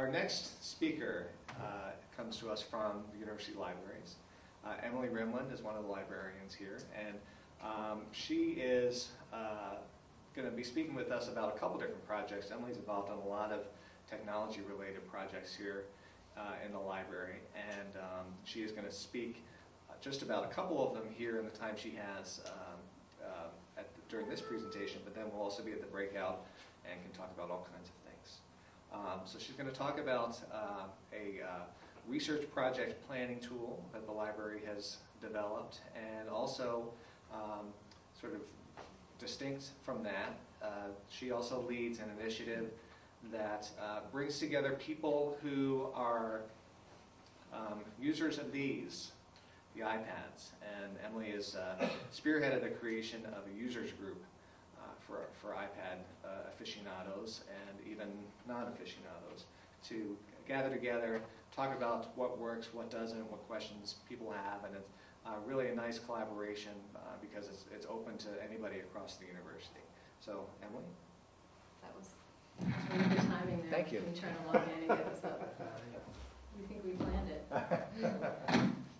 Our next speaker comes to us from the University Libraries. Emily Rimland is one of the librarians here, and she is going to be speaking with us about a couple different projects. Emily's involved in a lot of technology-related projects here in the library, and she is going to speak just about a couple of them here in the time she has during this presentation, but then we'll also be at the breakout and can talk about all kinds of things. So she's going to talk about a research project planning tool that the library has developed, and also sort of distinct from that, she also leads an initiative that brings together people who are users of these, the iPads. And Emily has spearheaded the creation of a users group for iPad aficionados and even non-aficionados to gather together, talk about what works, what doesn't, what questions people have, and it's really a nice collaboration because it's open to anybody across the university. So, Emily? That was really good timing there. Thank you. I'm trying to log in and get this up. We think we planned it.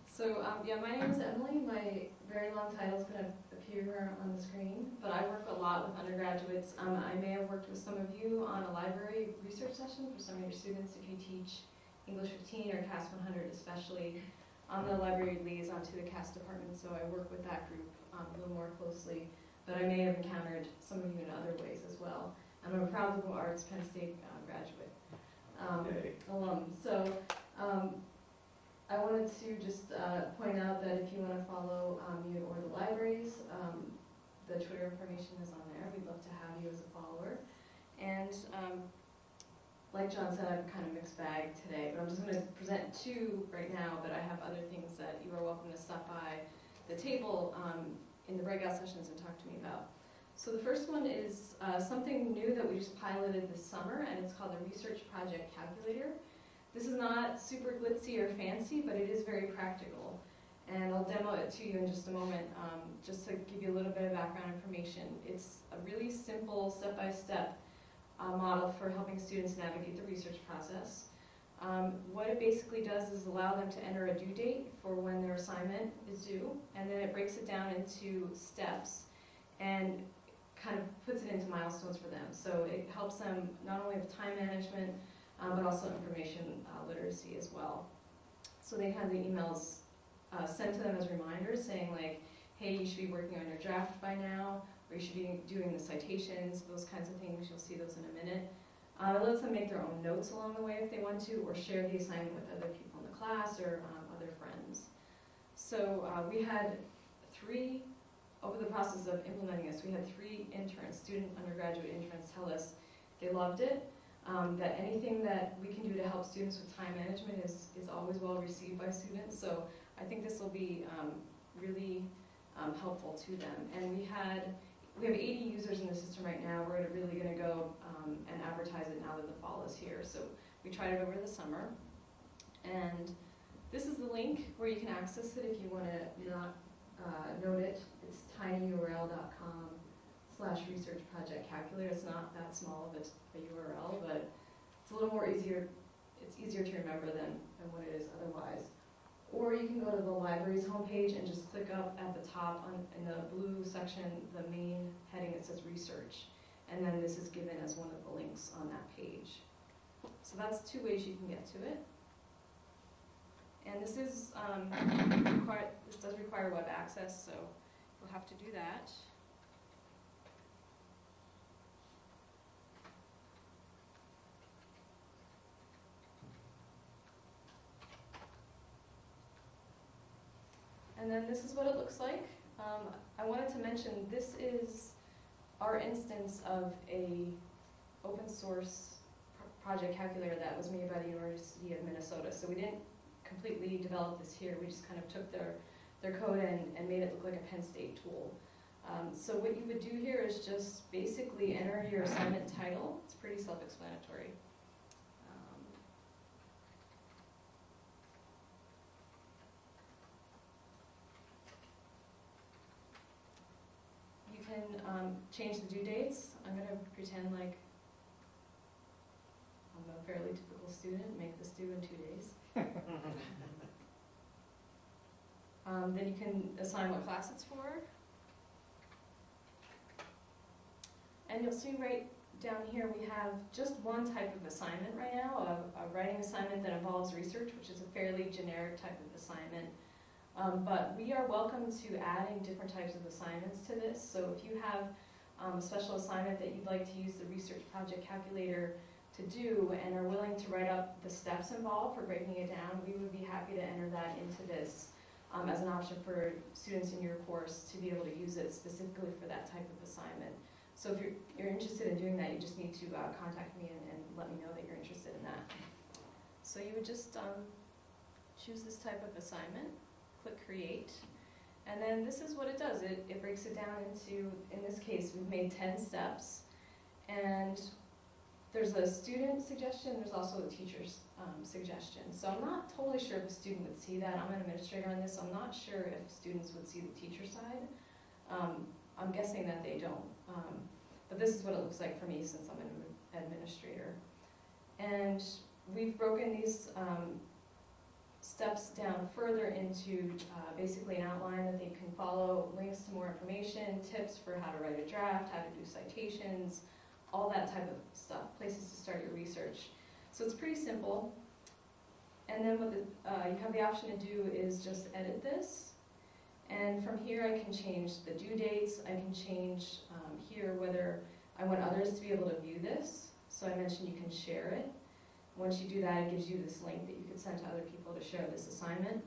So, yeah, my name is Emily. My very long title is going to appear here on the screen, but I work a lot with undergraduates. I may have worked with some of you on a library research session for some of your students if you teach English 15 or CAS 100 especially. I'm the library liaison to the CAS department, so I work with that group a little more closely, but I may have encountered some of you in other ways as well. And I'm a proud liberal arts Penn State graduate, alum. So I wanted to just point out that if you want to follow me or the libraries, the Twitter information is on there. We'd love to have you as a follower. And like John said, I have a kind of mixed bag today, but I'm just going to present two right now, but I have other things that you are welcome to stop by the table in the breakout sessions and talk to me about. So the first one is something new that we just piloted this summer, and it's called the Research Project Calculator. This is not super glitzy or fancy, but it is very practical. And I'll demo it to you in just a moment, just to give you a little bit of background information. It's a really simple, step-by-step model for helping students navigate the research process. What it basically does is allow them to enter a due date for when their assignment is due, and then it breaks it down into steps and kind of puts it into milestones for them. So it helps them not only with time management, but also information literacy as well. So they have the emails sent to them as reminders saying like, hey, you should be working on your draft by now, or you should be doing the citations, those kinds of things. You'll see those in a minute. It lets them make their own notes along the way if they want to, or share the assignment with other people in the class or other friends. So we had over the process of implementing this, we had 3 interns, student undergraduate interns, tell us they loved it, that anything that we can do to help students with time management is always well received by students. So I think this will be really helpful to them. And we have 80 users in the system right now. We're really going to go and advertise it now that the fall is here. So we tried it over the summer. And this is the link where you can access it if you want to not note it. It's tinyurl.com/researchprojectcalculator. It's not that small of a URL, but it's a little more easier. It's easier to remember than what it is otherwise. Or you can go to the library's homepage and just click up at the top in the blue section, the main heading that says research. And then this is given as one of the links on that page. So that's 2 ways you can get to it. And this is this does require web access, so you'll have to do that. And then this is what it looks like. I wanted to mention this is our instance of a open source project calculator that was made by the University of Minnesota. So we didn't completely develop this here. We just kind of took their code and made it look like a Penn State tool. So what you would do here is just basically enter your assignment title. It's pretty self-explanatory. You can change the due dates. I'm going to pretend like on the fairly typical student, make this due in 2 days. Then you can assign what class it's for. And you'll see right down here we have just one type of assignment right now, a writing assignment that involves research, which is a fairly generic type of assignment. But we are welcome to adding different types of assignments to this. So if you have a special assignment that you'd like to use the research project calculator to do and are willing to write up the steps involved for breaking it down, we would be happy to enter that into this as an option for students in your course to be able to use it specifically for that type of assignment. So if you're interested in doing that, you just need to contact me and let me know that you're interested in that. So you would just choose this type of assignment, click create, and then this is what it does. It breaks it down into, in this case, we've made 10 steps, and there's a student suggestion, there's also a teacher's suggestion. So I'm not totally sure if a student would see that. I'm an administrator on this, so I'm not sure if students would see the teacher side. I'm guessing that they don't. But this is what it looks like for me since I'm an administrator. And we've broken these steps down further into basically an outline that they can follow, links to more information, tips for how to write a draft, how to do citations, all that type of stuff, places to start your research. So it's pretty simple. And then what you have the option to do is just edit this. And from here I can change the due dates, I can change here whether I want others to be able to view this. So I mentioned you can share it. Once you do that, it gives you this link that you could send to other people to share this assignment.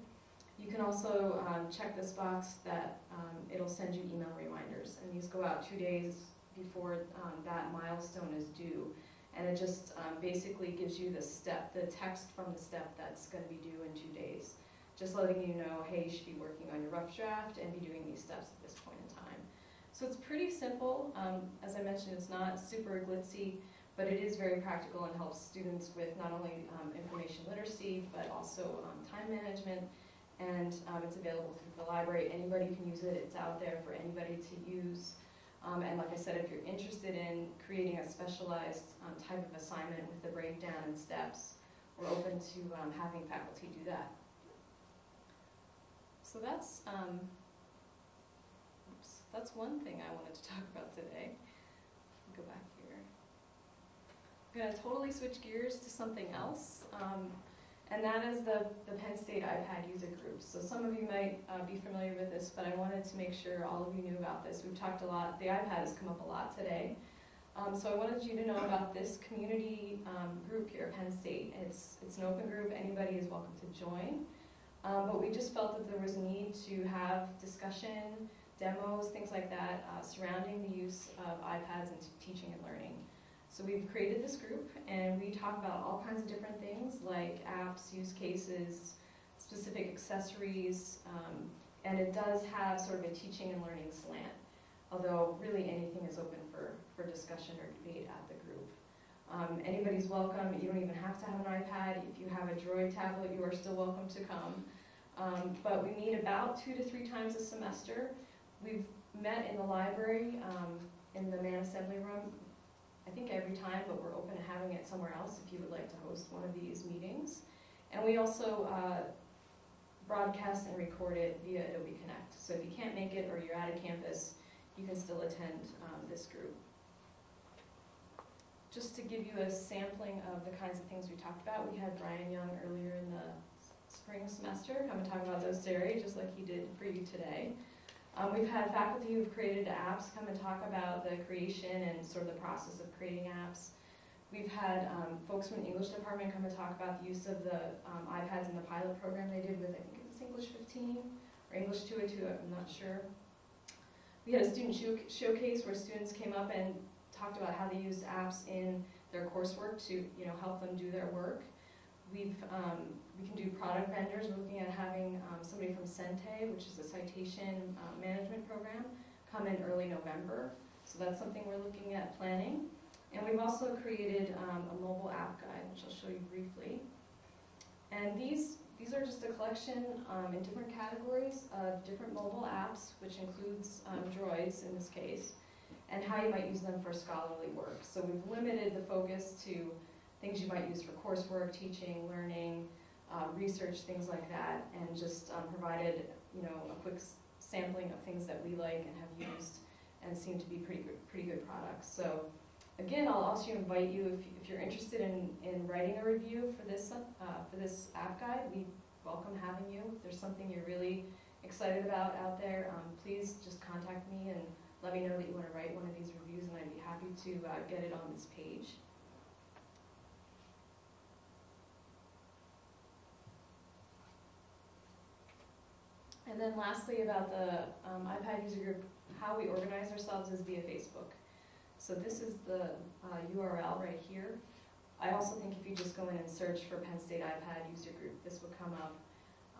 You can also check this box that it'll send you email reminders, and these go out 2 days before that milestone is due. And it just basically gives you the step, the text from the step that's going to be due in 2 days. Just letting you know, hey, you should be working on your rough draft and be doing these steps at this point in time. So it's pretty simple. As I mentioned, it's not super glitzy, but it is very practical and helps students with not only information literacy, but also time management. And it's available through the library. Anybody can use it. It's out there for anybody to use. And like I said, if you're interested in creating a specialized type of assignment with the breakdown and steps, we're open to having faculty do that. So that's one thing I wanted to talk about today. Go back here. I'm going to totally switch gears to something else, and that is the Penn State iPad user group. So some of you might be familiar with this, but I wanted to make sure all of you knew about this. We've talked a lot. The iPad has come up a lot today. So I wanted you to know about this community group here at Penn State. It's an open group. Anybody is welcome to join. But we just felt that there was a need to have discussion, demos, things like that, surrounding the use of iPads in teaching and learning. So we've created this group, and we talk about all kinds of different things like apps, use cases, specific accessories, and it does have sort of a teaching and learning slant, although really anything is open for discussion or debate at the group. Anybody's welcome. You don't even have to have an iPad. If you have a Droid tablet, you are still welcome to come. But we meet about 2 to 3 times a semester. We've met in the library, in the main assembly room, I think every time, but we're open to having it somewhere else if you would like to host one of these meetings. And we also broadcast and record it via Adobe Connect. So if you can't make it or you're out of campus, you can still attend this group. Just to give you a sampling of the kinds of things we talked about, we had Brian Young earlier in the spring semester come and talk about those theory, just like he did for you today. We've had faculty who've created apps come and talk about the creation and sort of the process of creating apps. We've had folks from the English department come and talk about the use of the iPads in the pilot program they did with, I think it was English 15 or English 202, I'm not sure. We had a student showcase where students came up and talked about how they used apps in their coursework to help them do their work. We can do product vendors. We're looking at having somebody from Sente, which is a citation management program, come in early November. So that's something we're looking at planning. And we've also created a mobile app guide, which I'll show you briefly. And these are just a collection in different categories of different mobile apps, which includes droids in this case, and how you might use them for scholarly work. So we've limited the focus to things you might use for coursework, teaching, learning, research, things like that, and just provided, a quick sampling of things that we like and have used and seem to be pretty good products. So again, I'll also invite you, if you're interested in writing a review for this app guide, we welcome having you. If there's something you're really excited about out there, please just contact me and let me know that you want to write one of these reviews, and I'd be happy to get it on this page. And then lastly, about the iPad user group, how we organize ourselves is via Facebook. So this is the URL right here. I also think if you just go in and search for Penn State iPad user group, this will come up.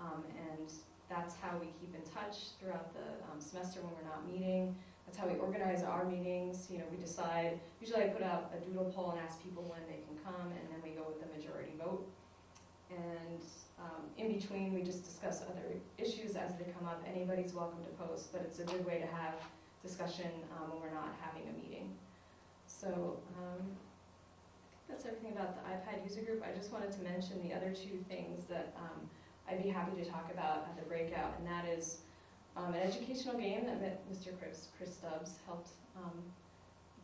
And that's how we keep in touch throughout the semester when we're not meeting. That's how we organize our meetings. We decide, usually I put out a doodle poll and ask people when they can come, and then we go with the majority vote. And in between, we just discuss other issues as they come up. Anybody's welcome to post, but it's a good way to have discussion when we're not having a meeting. So I think that's everything about the iPad user group. I just wanted to mention the other two things that I'd be happy to talk about at the breakout, and that is an educational game that Mr. Chris Stubbs helped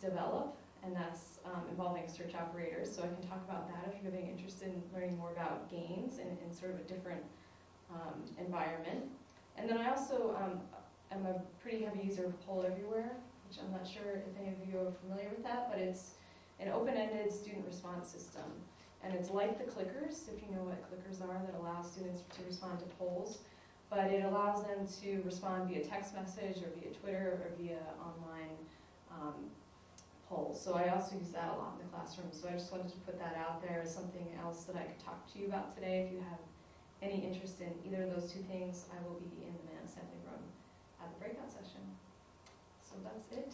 develop, and that's involving search operators. So I can talk about that if you're having interest in learning more about games in sort of a different environment. And then I also am a pretty heavy user of Poll Everywhere, which I'm not sure if any of you are familiar with that, but it's an open-ended student response system. And it's like the clickers, if you know what clickers are, that allow students to respond to polls. But it allows them to respond via text message or via Twitter or via online polls. So I also use that a lot in the classroom. So I just wanted to put that out there as something else that I could talk to you about today. If you have any interest in either of those two things, I will be in the main assembly room at the breakout session. So that's it.